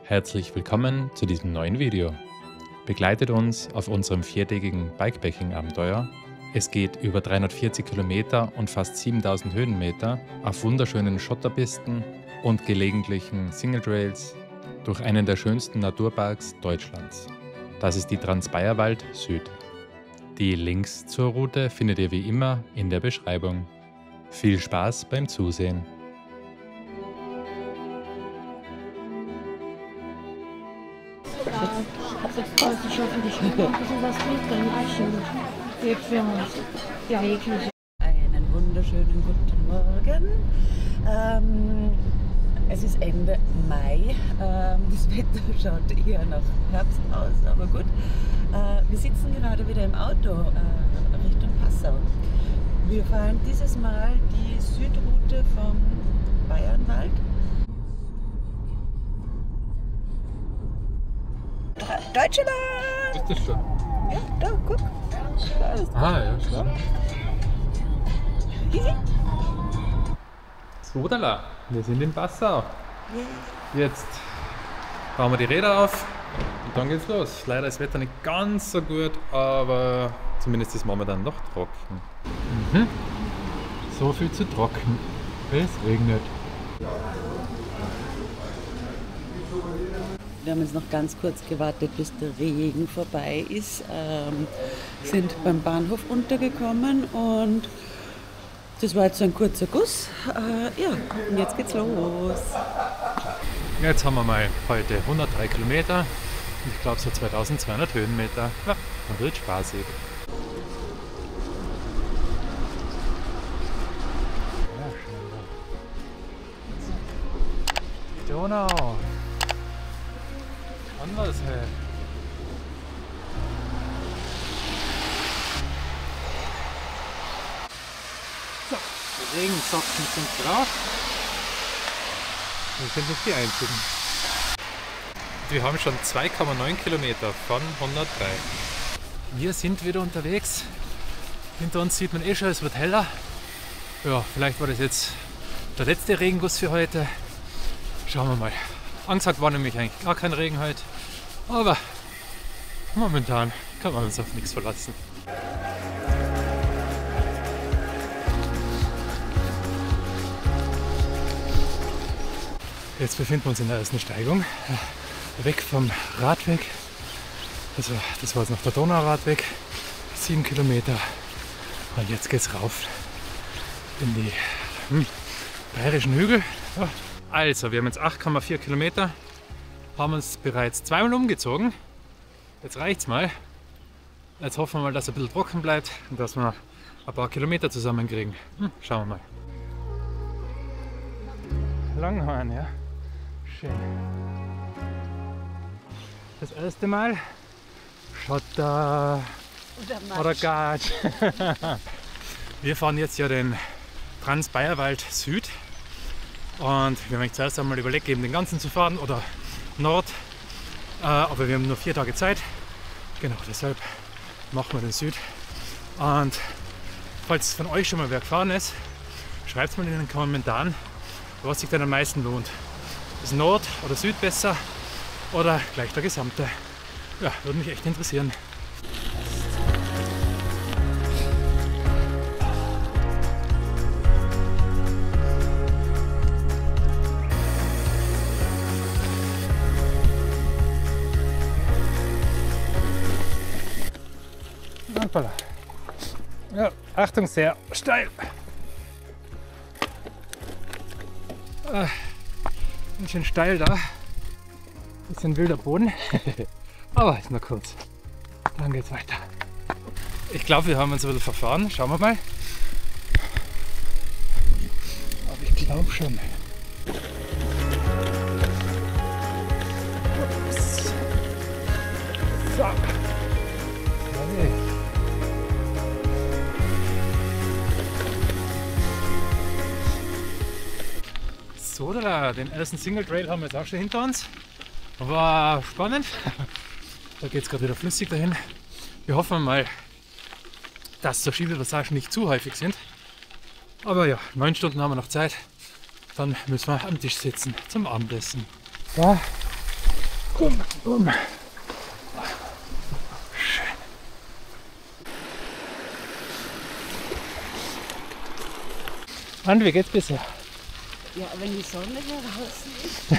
Herzlich willkommen zu diesem neuen Video. Begleitet uns auf unserem viertägigen Bikepacking-Abenteuer. Es geht über 340 Kilometer und fast 7000 Höhenmeter auf wunderschönen Schotterpisten und gelegentlichen Single Trails durch einen der schönsten Naturparks Deutschlands. Das ist die Transbayerwald Süd. Die Links zur Route findet ihr wie immer in der Beschreibung. Viel Spaß beim Zusehen! Jetzt brauchst du schon für dich ein bisschen was trinken, Eichen. Für uns. Ja, wirklich. Einen wunderschönen guten Morgen. Es ist Ende Mai. Das Wetter schaut eher nach Herbst aus, aber gut. Wir sitzen gerade wieder im Auto Richtung Passau. Wir fahren dieses Mal die Südroute vom Bayernwald. Deutschland! Ist das schon? Ja, da, guck. Da ist Ja, klar. Easy. Sodala, wir sind in Passau. Yeah. Jetzt bauen wir die Räder auf und dann geht's los. Leider ist das Wetter nicht ganz so gut, aber zumindest ist momentan noch trocken. So viel zu trocken. Es regnet. Wir haben jetzt noch ganz kurz gewartet, bis der Regen vorbei ist. Sind beim Bahnhof untergekommen und das war jetzt so ein kurzer Guss. Ja, und jetzt geht's los. Jetzt haben wir mal heute 103 Kilometer und ich glaube so 2200 Höhenmeter. Ja, dann wird spaßig. Die Donau. Anders, hey. So, die Regensocken sind drauf. Wir sind nicht die einzigen. Wir haben schon 2,9 Kilometer von 103. Wir sind wieder unterwegs. Hinter uns sieht man eh schon, es wird heller. Ja, vielleicht war das jetzt der letzte Regenguss für heute. Schauen wir mal. Angesagt war nämlich eigentlich gar kein Regen heute. Aber momentan kann man uns auf nichts verlassen. Jetzt befinden wir uns in der ersten Steigung. Weg vom Radweg. Das war jetzt noch der Donauradweg. 7 Kilometer. Und jetzt geht's rauf in die bayerischen Hügel. Ja. Also, wir haben jetzt 8,4 Kilometer. Haben uns bereits zweimal umgezogen. Jetzt reicht's mal. Jetzt hoffen wir mal, dass es ein bisschen trocken bleibt und dass wir ein paar Kilometer zusammenkriegen. Schauen wir mal. Langhorn, ja. Schön. Das erste Mal Schotter oder Gatsch. Wir fahren jetzt ja den Transbayerwald Süd. Und wir haben zuerst einmal überlegt, eben den ganzen zu fahren oder Nord. Aber wir haben nur 4 Tage Zeit. Genau, deshalb machen wir den Süd. Und falls von euch schon mal wer gefahren ist, schreibt es mal in den Kommentaren, was sich denn am meisten lohnt. Ist Nord oder Süd besser oder gleich der gesamte? Ja, würde mich echt interessieren. Hoppala. Ja, Achtung, sehr steil. Ganz schön steil da. Bisschen wilder Boden. Aber ist nur kurz. Dann geht's weiter. Ich glaube, wir haben uns ein bisschen verfahren. Schauen wir mal. Aber ich glaube schon. Ups. So. Okay. So, den ersten Single Trail haben wir jetzt auch schon hinter uns. War spannend. Da geht es gerade wieder flüssig dahin. Wir hoffen mal, dass so Schiebepassagen nicht zu häufig sind. Aber ja, 9 Stunden haben wir noch Zeit. Dann müssen wir am Tisch sitzen zum Abendessen. Ja, Bumm, bumm. Schön. Und wie geht's bisher? Ja, wenn die Sonne draußen ist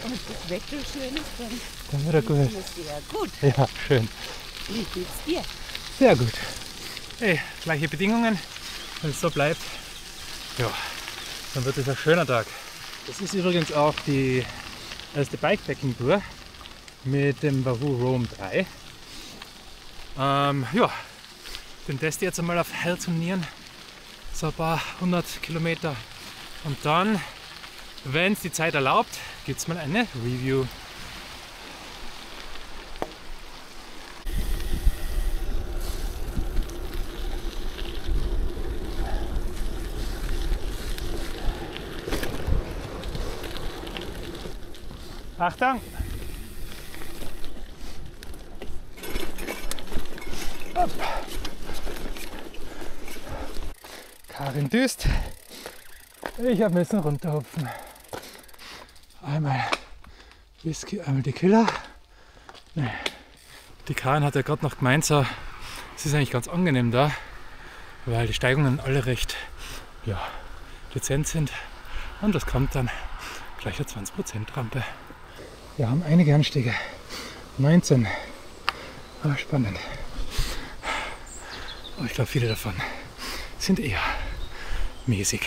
und das Wetter schön ist, Dann wird er gut. ist es sehr gut. Ja, schön. Wie geht's dir? Sehr gut. Hey, gleiche Bedingungen. Wenn es so bleibt, ja, dann wird es ein schöner Tag. Das ist übrigens auch die erste Bikepacking-Tour mit dem Wahoo Roam 3. Ja, den teste ich jetzt einmal auf Herz und Nieren. So ein paar 100 Kilometer. Und dann, wenn es die Zeit erlaubt, gibt es mal eine Review. Achtung! Hopp. Karin düst. Ich habe müssen runterhupfen. Einmal Whisky, einmal die Killer. Nee. Die Karin hat ja gerade noch gemeint, so, es ist eigentlich ganz angenehm da, weil die Steigungen alle recht dezent sind. Und das kommt dann gleich eine 20% Rampe. Wir haben einige Anstiege. 19. Aber spannend. Aber ich glaube, viele davon sind eher mäßig.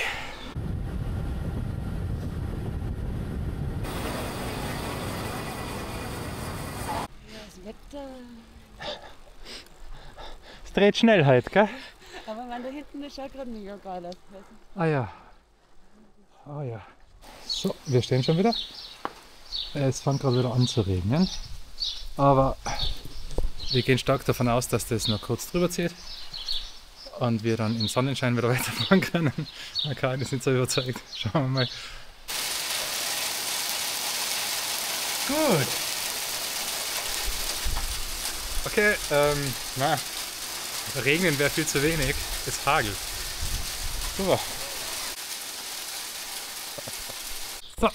Das Wetter. Es dreht schnell halt, gell? Aber man, da hinten ist ja gerade mega geil. Ah ja. Ah ja. So, wir stehen schon wieder. Es fängt gerade wieder an zu regnen. Aber wir gehen stark davon aus, dass das noch kurz drüber zieht. Und wir dann im Sonnenschein wieder weiterfahren können. Karin ist nicht so überzeugt. Schauen wir mal. Gut. Okay, regnen wäre viel zu wenig. Es hagelt. Super. So,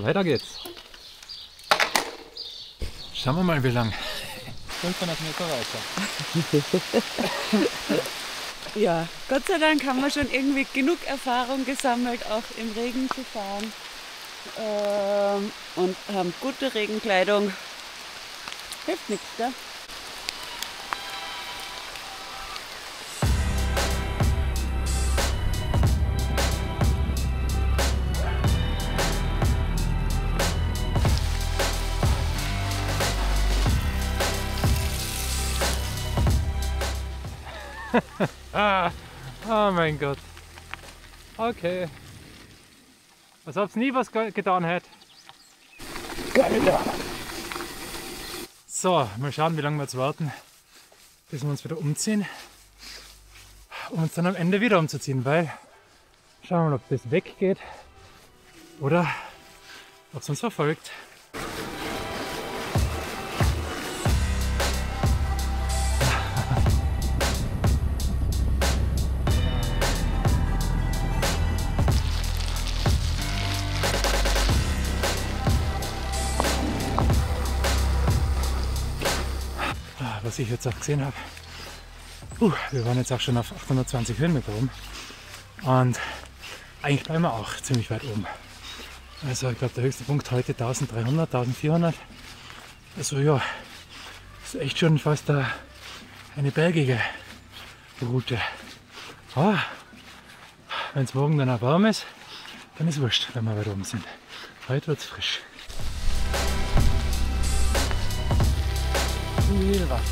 weiter geht's. Schauen wir mal, wie lang. 500 Meter weiter. Ja, Gott sei Dank haben wir schon irgendwie genug Erfahrung gesammelt, auch im Regen zu fahren. Und haben gute Regenkleidung. Hilft nichts, gell? Oh mein Gott. Okay. Als ob es nie was getan hätte. So, mal schauen, wie lange wir jetzt warten, bis wir uns wieder umziehen. Um uns dann am Ende wieder umzuziehen, weil schauen wir mal, ob das weggeht oder ob es uns verfolgt. Was ich jetzt auch gesehen habe, wir waren jetzt auch schon auf 820 Höhenmeter oben und eigentlich bleiben wir auch ziemlich weit oben. Also ich glaube, der höchste Punkt heute 1300, 1400. Also ja, ist echt schon fast eine bergige Route. Aber wenn es morgen dann auch warm ist, dann ist es wurscht, wenn wir weit oben sind. Heute wird es frisch. Viel Wasser.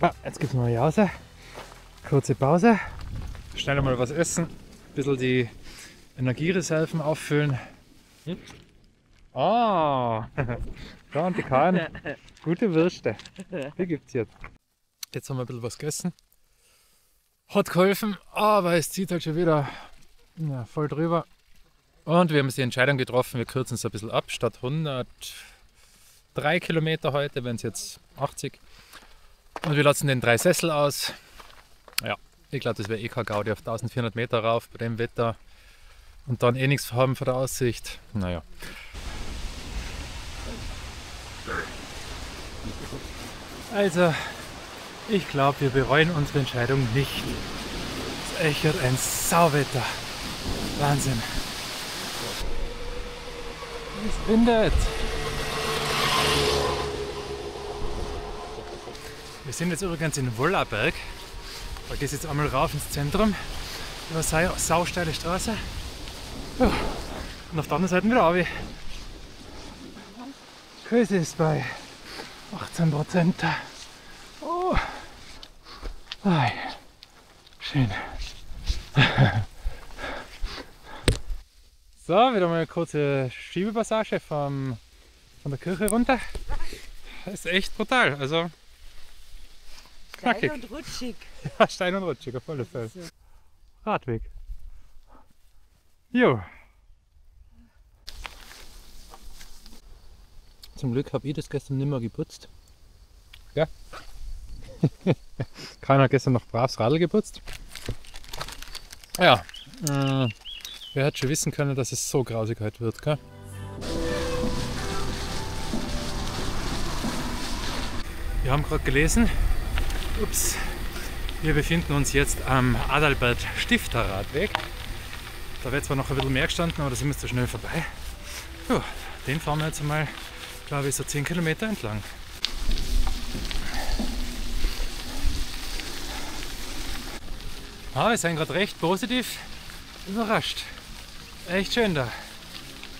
So, jetzt gibt es mal Jause. Kurze Pause. Schnell mal was essen. Ein bisschen die Energiereserven auffüllen. Ah, da und die Karin. Gute Würste. Die gibt's jetzt. Jetzt haben wir ein bisschen was gegessen. Hat geholfen, aber es zieht halt schon wieder voll drüber. Und wir haben uns die Entscheidung getroffen, wir kürzen es ein bisschen ab. Statt 103 Kilometer heute, wenn es jetzt 80. Und wir lassen den 3 Sessel aus. Ich glaube, das wäre eh kein Gaudi auf 1400 Meter rauf bei dem Wetter und dann eh nichts haben von der Aussicht. Naja. Also, ich glaube, wir bereuen unsere Entscheidung nicht. Es ist echt ein Sauwetter. Wahnsinn. Es windet. Wir sind jetzt übrigens in Wollaberg. Da geht es jetzt einmal rauf ins Zentrum. Über eine sausteile Straße. Ja. Und auf der anderen Seite wieder runter. Größe ist bei 18%. Oh. Ei. Schön. So, wieder mal eine kurze Schiebepassage von der Kirche runter. Das ist echt brutal. Also knackig. Steil und rutschig. Ja, steil und rutschig, auf alle Fälle. Radweg. Jo. Zum Glück habe ich das gestern nicht mehr geputzt. Ja. Keiner hat gestern noch bravs Radl geputzt. Ja. Wer hätte schon wissen können, dass es so grausig heute wird, gell? Wir haben gerade gelesen, ups, wir befinden uns jetzt am Adalbert-Stifter-Radweg. Da wird zwar noch ein bisschen mehr gestanden, aber da sind wir zu schnell vorbei. Ja, den fahren wir jetzt einmal, glaube ich, so 10 Kilometer entlang. Wir sind gerade recht positiv überrascht. Echt schön da.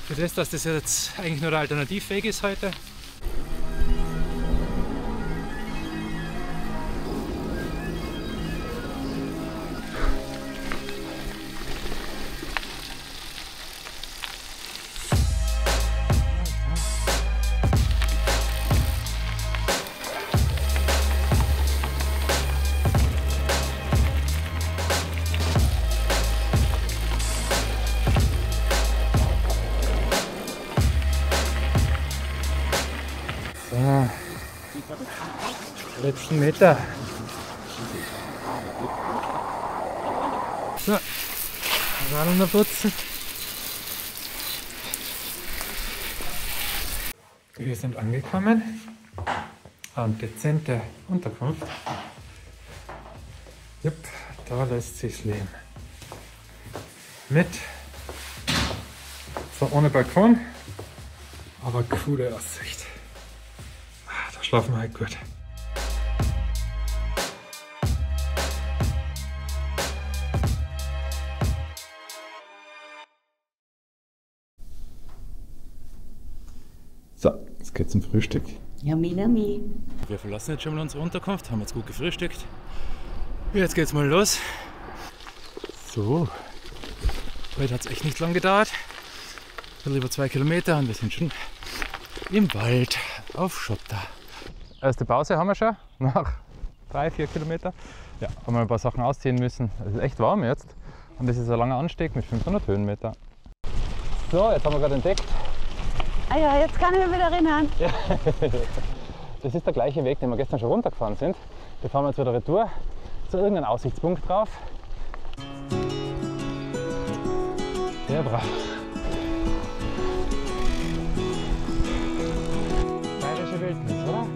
Für das, dass das jetzt eigentlich nur der Alternativweg ist heute. So, letzten Meter. So, Radl noch putzen. Wir sind angekommen. Eine dezente Unterkunft. Jupp, da lässt sich's leben. Mit, zwar ohne Balkon, aber coole Aussicht. Da schlafen wir halt gut. So, jetzt geht's zum Frühstück. Yummy, yummy. Wir verlassen jetzt schon mal unsere Unterkunft, haben jetzt gut gefrühstückt. Jetzt geht's mal los. So, heute hat es echt nicht lang gedauert. Ein bisschen über 2 Kilometer und wir sind schon im Wald auf Schotter. Erste Pause haben wir schon, nach 3-4 Kilometer. Ja, haben wir ein paar Sachen ausziehen müssen. Es ist echt warm jetzt und das ist ein langer Anstieg mit 500 Höhenmeter. So, jetzt haben wir gerade entdeckt. Ah ja, jetzt kann ich mich wieder erinnern. Ja. Das ist der gleiche Weg, den wir gestern schon runtergefahren sind. Da fahren wir jetzt wieder retour zu irgendeinem Aussichtspunkt drauf. Sehr brav. Bayerische Wildnis, oder?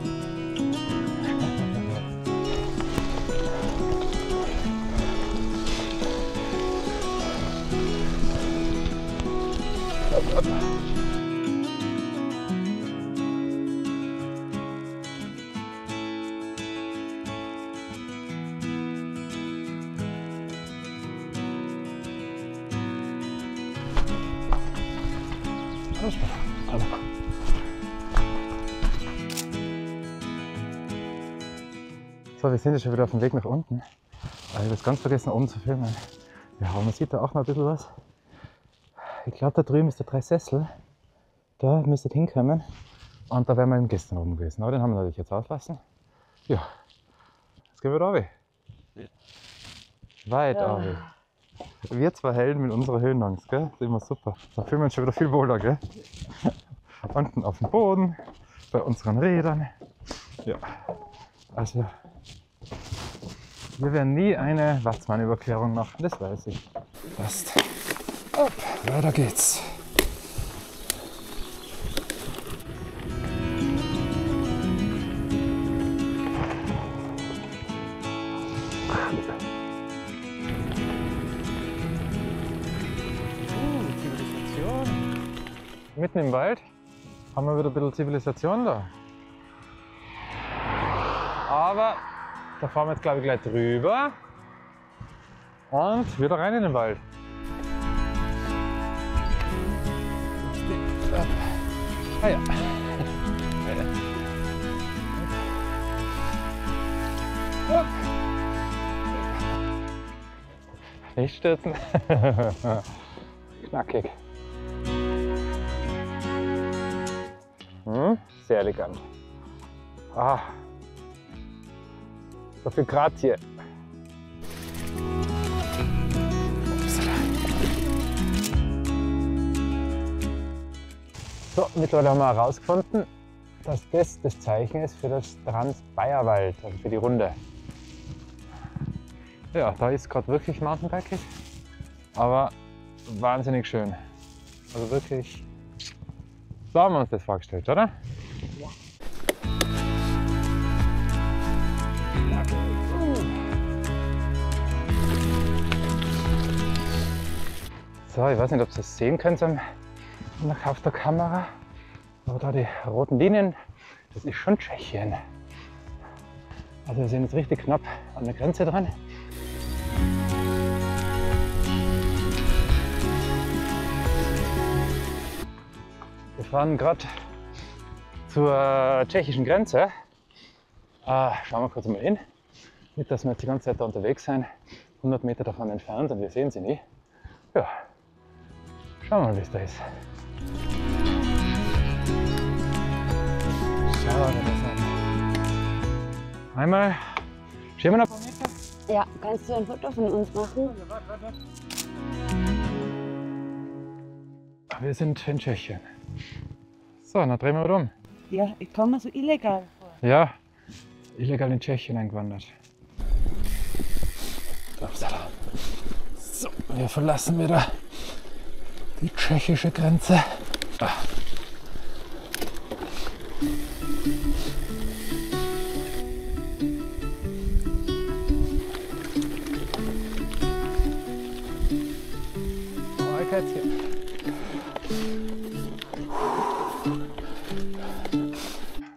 Hopp, hopp. So, wir sind jetzt schon wieder auf dem Weg nach unten. Ich habe jetzt ganz vergessen, oben zu filmen. Ja, man sieht da auch noch ein bisschen was. Ich glaube, da drüben ist der 3 Sessel. Da müsste hinkommen. Und da wären wir gestern oben gewesen. Aber den haben wir natürlich jetzt auslassen. Ja, jetzt gehen wir da runter. Weit runter. Wir zwei Helden mit unserer Höhenangst, gell? Das ist immer super. Da fühlen wir uns schon wieder viel wohler, gell? Unten auf dem Boden, bei unseren Rädern. Ja, also Wir werden nie eine Watzmann-Überquerung machen, das weiß ich. Passt. Hopp, weiter geht's. Zivilisation. Mitten im Wald haben wir wieder ein bisschen Zivilisation da. Aber da fahren wir jetzt, glaube ich, gleich drüber und wieder rein in den Wald. Ah ja. Nicht stürzen. Knackig. Sehr elegant. Ah. So viel Grazie. So, mittlerweile haben wir herausgefunden, dass das Zeichen ist für das Trans-Bayerwald, also für die Runde. Ja, da ist gerade wirklich Mountainbiking, aber wahnsinnig schön. Also wirklich, so haben wir uns das vorgestellt, oder? Ja. So, ich weiß nicht, ob ihr das sehen könnt auf der Kamera, aber da die roten Linien, das ist schon Tschechien. Also wir sind jetzt richtig knapp an der Grenze dran. Wir fahren gerade zur tschechischen Grenze. Schauen wir kurz mal hin. Nicht, dass wir jetzt die ganze Zeit da unterwegs sind, 100 Meter davon entfernt und wir sehen sie nie. Ja, schauen wir mal, wie es da ist. Schauen wir das an. Einmal, stehen wir noch ein paar Meter? Ja, kannst du ein Foto von uns machen? Wir sind in Tschechien. So, dann drehen wir wieder um. Ja, ich komme mir so illegal vor. Ja, illegal in Tschechien eingewandert. So, wir verlassen wieder die tschechische Grenze.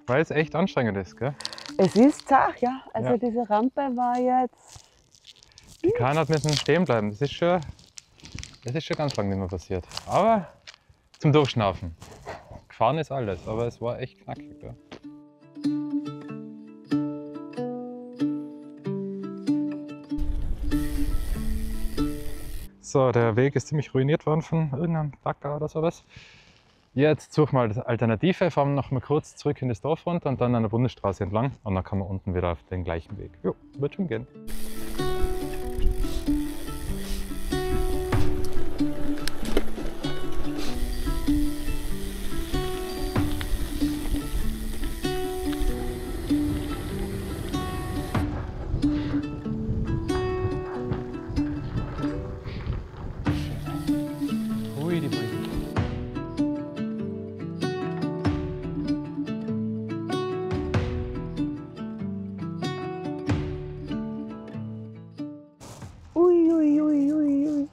Weil es echt anstrengend ist, gell? Es ist zart, ja. Also Ja. diese Rampe war jetzt... Die Kahn müssen stehen bleiben. Das ist schon ganz lange nicht mehr passiert. Aber zum Durchschnaufen. Gefahren ist alles, aber es war echt knackig. Ja. So, der Weg ist ziemlich ruiniert worden von irgendeinem Bagger oder sowas. Jetzt suchen wir eine Alternative, fahren noch mal kurz zurück in das Dorf runter und dann an der Bundesstraße entlang. Und dann kann man unten wieder auf den gleichen Weg. Jo, wird schon gehen. Ui, die Brücke. Ui.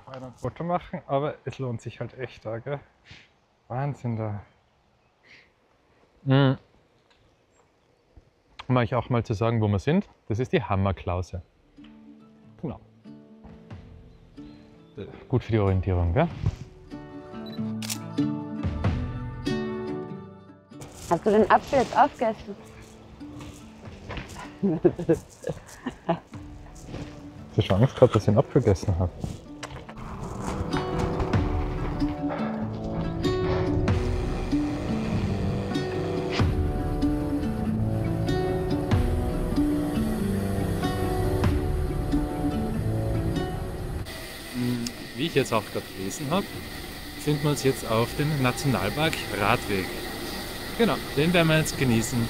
Ein Foto machen, aber es lohnt sich halt echt da, gell? Wahnsinn da. Um euch auch mal zu sagen, wo wir sind, das ist die Hammerklause. Genau. Gut für die Orientierung, gell? Hast du den Apfel jetzt aufgegessen? Ich habe schon Angst gehabt, dass ich einen Apfel gegessen habe. Wie ich jetzt auch gerade gelesen habe, finden wir uns jetzt auf dem Nationalpark Radweg. Genau, den werden wir jetzt genießen.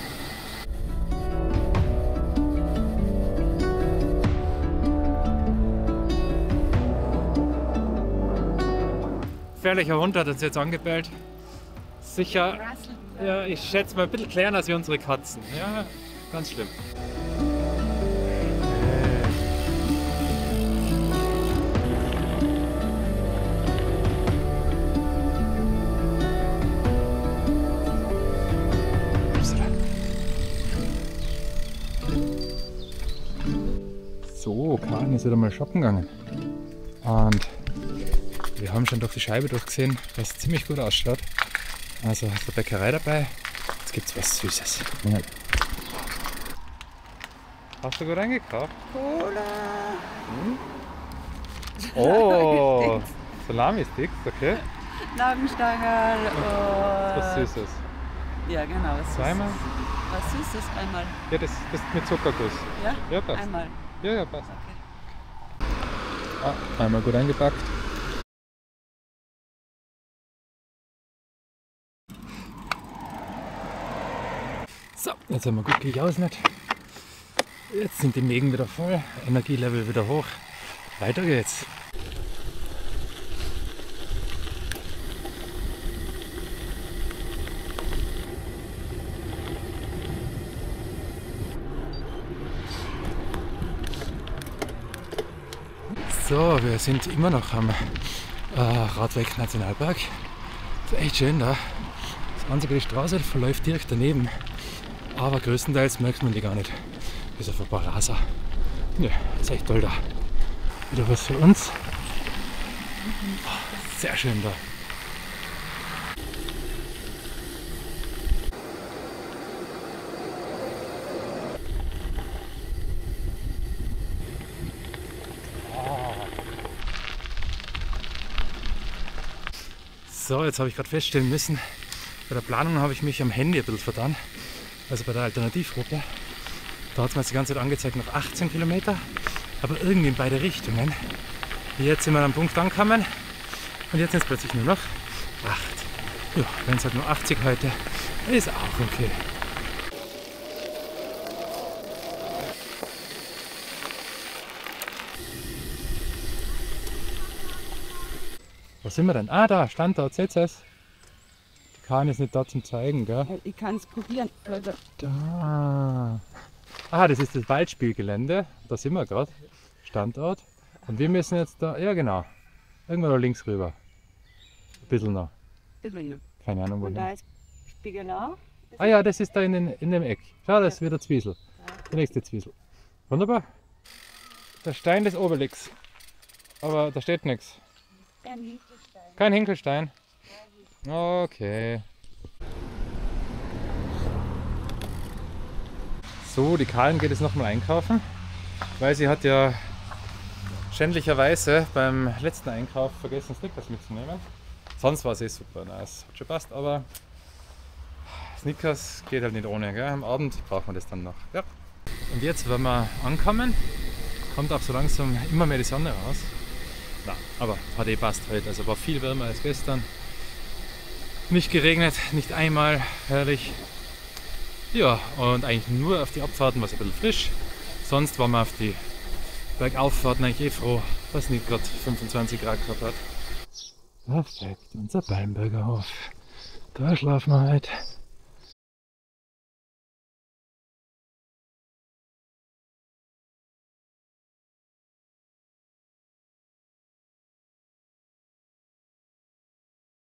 gefährlicher Hund hat uns jetzt angebellt. Sicher, ja, ich schätze mal ein bisschen kleiner als wie unsere Katzen. Ja, ganz schlimm. So, Karin ist wieder mal shoppen gegangen. Und wir haben schon durch die Scheibe durchgesehen, was ziemlich gut ausschaut. Also ist eine Bäckerei dabei. Jetzt gibt es was Süßes. Ja. Hast du gut eingekauft? Cola! Oh, Salami-Sticks, okay. Laugenstangerl und... Was Süßes. Ja, genau. Was Zweimal? Was Süßes einmal. Ja, das mit Zuckerguss. Ja? Ja, passt. Einmal. Ja, passt. Okay. Ah, einmal gut eingepackt. So, jetzt haben wir gut gejausnet. Jetzt sind die Mägen wieder voll, Energielevel wieder hoch. Weiter geht's. So, wir sind immer noch am Radweg Nationalpark. Das ist echt schön da. Das einzige, die Straße verläuft direkt daneben. Aber größtenteils merkt man die gar nicht. Bis auf ein paar Raser. Ja, ist echt toll da. Wieder was für uns. Sehr schön da. So, jetzt habe ich gerade feststellen müssen, bei der Planung habe ich mich am Handy ein bisschen vertan. Also bei der Alternativroute. Da hat es mir jetzt die ganze Zeit angezeigt noch 18 Kilometer, aber irgendwie in beide Richtungen. Jetzt sind wir am Punkt angekommen und jetzt sind es plötzlich nur noch 8. Ja, wenn es halt nur 80 heute, ist auch okay. Wo sind wir denn? Ah, da, Standort, seht ihr es? Die Karin ist nicht da zum Zeigen, gell? Ich kann es probieren. Leute. Da. Ah, das ist das Waldspielgelände. Da sind wir gerade. Standort. Und wir müssen jetzt da, ja genau, irgendwann da links rüber. Ein bisschen noch. Keine Ahnung, wo. Und da ist Spiegelau. Ah ja, das ist da in dem Eck. Schau, das ist wieder Zwiesel. Die nächste Zwiesel. Wunderbar. Der Stein des Obelix. Aber da steht nichts. Kein Hinkelstein. Okay. So, die Karin geht jetzt nochmal einkaufen, weil sie hat ja schändlicherweise beim letzten Einkauf vergessen, Snickers mitzunehmen. Sonst war es eh super, nice, hat schon passt, aber Snickers geht halt nicht ohne, gell? Am Abend braucht man das dann noch. Ja. Und jetzt, wenn wir ankommen, kommt auch so langsam immer mehr die Sonne raus. Na, aber hat eh passt heute, also war viel wärmer als gestern. Nicht geregnet, nicht einmal, herrlich. Ja, und eigentlich nur auf die Abfahrten war es ein bisschen frisch. Sonst waren wir auf die Bergauffahrten eigentlich eh froh, was nicht gerade 25 Grad gehabt hat. Perfekt, unser Balmberger Hof. Da schlafen wir heute.